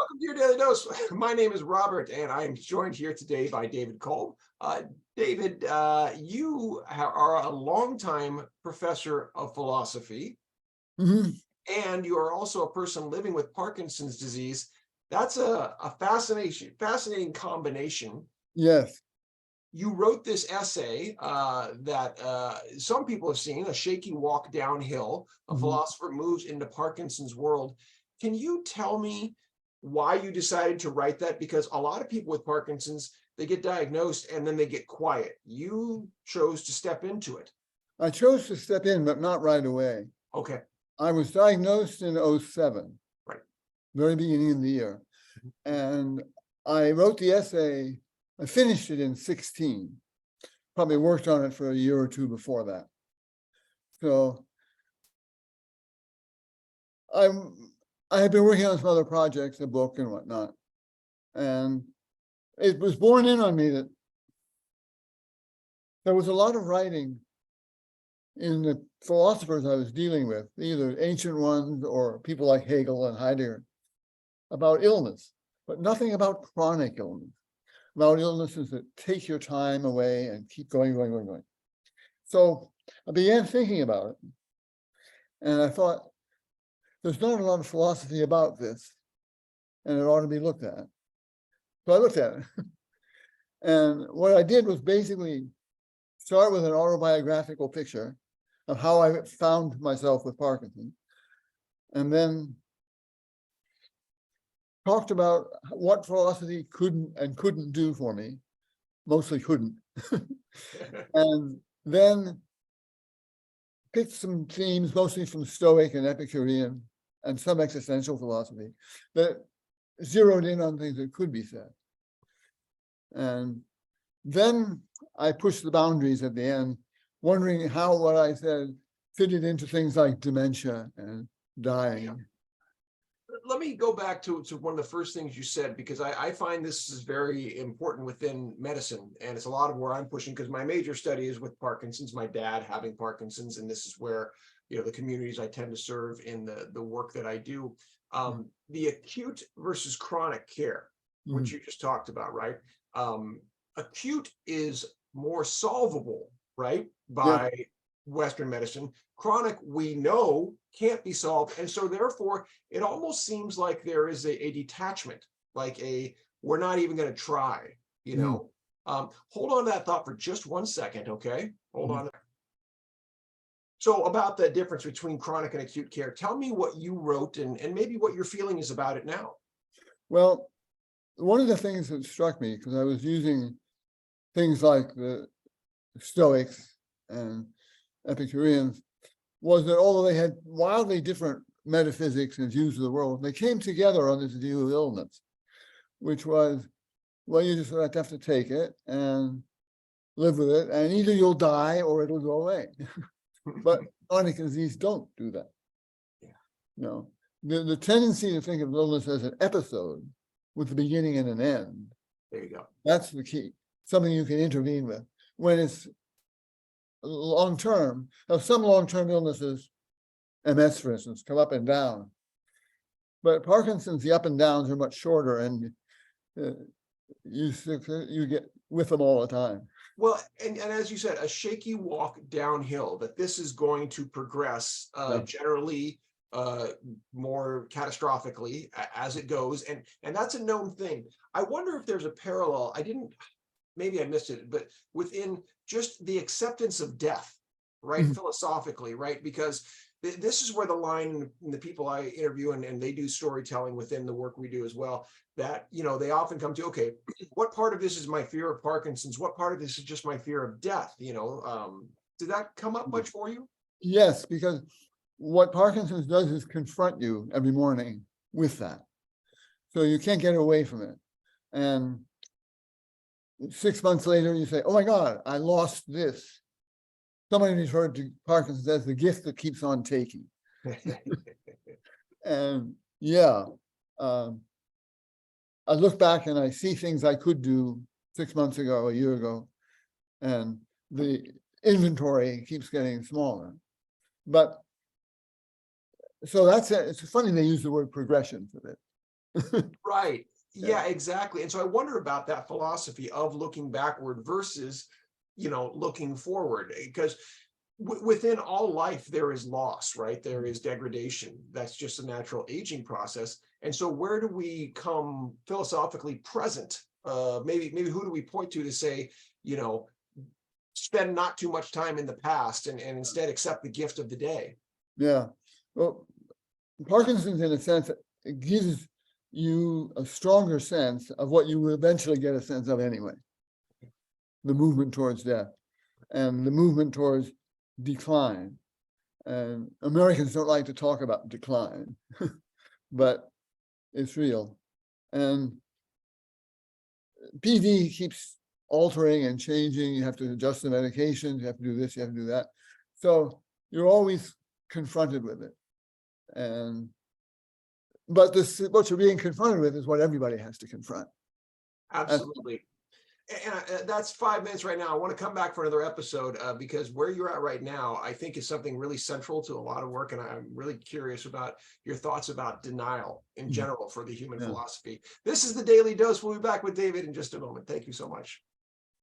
Welcome to your Daily Dose. My name is Robert, and I am joined here today by David Kolb. David, you are a longtime professor of philosophy, and you are also a person living with Parkinson's disease. That's a fascinating combination. Yes. You wrote this essay that some people have seen, A Shaky Walk Downhill. A philosopher moves into Parkinson's world. Can you tell me why you decided to write that? Because a lot of people with Parkinson's, they get diagnosed and then they get quiet. You chose to step into it. I chose to step in, but not right away. Okay. I was diagnosed in 2007, right, very beginning of the year. And I wrote the essay, I finished it in 2016, probably worked on it for a year or two before that. So I had been working on some other projects, a book and whatnot. And it was borne in on me that there was a lot of writing in the philosophers I was dealing with, either ancient ones or people like Hegel and Heidegger, about illness, but nothing about chronic illness, about illnesses that take your time away and keep going. So I began thinking about it, and I thought, there's not a lot of philosophy about this, and it ought to be looked at. So I looked at it. And what I did was basically start with an autobiographical picture of how I found myself with Parkinson, and then talked about what philosophy couldn't and couldn't do for me, mostly couldn't. And then picked some themes, mostly from Stoic and Epicurean, and some existential philosophy that zeroed in on things that could be said. And then I pushed the boundaries at the end, wondering how what I said fitted into things like dementia and dying. Let me go back to one of the first things you said, because I find this is very important within medicine, and it's a lot of where I'm pushing, because my major study is with Parkinson's, my dad having Parkinson's, and this is where, the communities I tend to serve in the work that I do. The acute versus chronic care, which you just talked about, right? Acute is more solvable, right, by Western medicine. Chronic, we know, can't be solved. And so therefore, it almost seems like there is a detachment, like we're not even going to try, Hold on to that thought for just 1 second, okay? Hold on. So about the difference between chronic and acute care, tell me what you wrote and maybe what your feeling is about it now. Well, one of the things that struck me, because I was using things like the Stoics and Epicureans, was that although they had wildly different metaphysics and views of the world, they came together on this view of illness, which was, well, you just have to take it and live with it, and either you'll die or it'll go away. But chronic disease don't do that. The tendency to think of illness as an episode with a beginning and an end. There you go. That's the key. Something you can intervene with. When it's long-term, now some long-term illnesses, MS, for instance, come up and down. But Parkinson's, the up and downs are much shorter, and you get with them all the time. Well, and as you said, a shaky walk downhill, that this is going to progress generally more catastrophically as it goes. And that's a known thing. I wonder if there's a parallel. Maybe I missed it, but within just the acceptance of death, right? Philosophically, right? Because this is where the line, and the people I interview, and they do storytelling within the work we do as well, that, they often come to, okay, what part of this is my fear of Parkinson's? What part of this is just my fear of death? Did that come up much for you? Yes, because what Parkinson's does is confront you every morning with that. So you can't get away from it. And 6 months later, you say, oh my God, I lost this. Somebody referred to Parkinson's as the gift that keeps on taking. And I look back and I see things I could do 6 months ago, a year ago, and the inventory keeps getting smaller. But so that's it. It's funny they use the word progression for this. Right. Yeah, exactly. And so I wonder about that philosophy of looking backward versus, looking forward, because within all life there is loss, right? There is degradation. That's just a natural aging process. And so where do we come philosophically present? Maybe who do we point to say, you know, spend not too much time in the past and instead accept the gift of the day? Yeah. Well, Parkinson's, in a sense, it gives you a stronger sense of what you will eventually get a sense of anyway. The movement towards death and the movement towards decline. And Americans don't like to talk about decline, but it's real. And PD keeps altering and changing. You have to adjust the medications, you have to do this, you have to do that. So you're always confronted with it. And but this, what you're being confronted with is what everybody has to confront. Absolutely. And that's 5 minutes right now. I want to come back for another episode because where you're at right now, I think is something really central to a lot of work. And I'm really curious about your thoughts about denial in general for the human philosophy. This is the Daily Dose. We'll be back with David in just a moment. Thank you so much.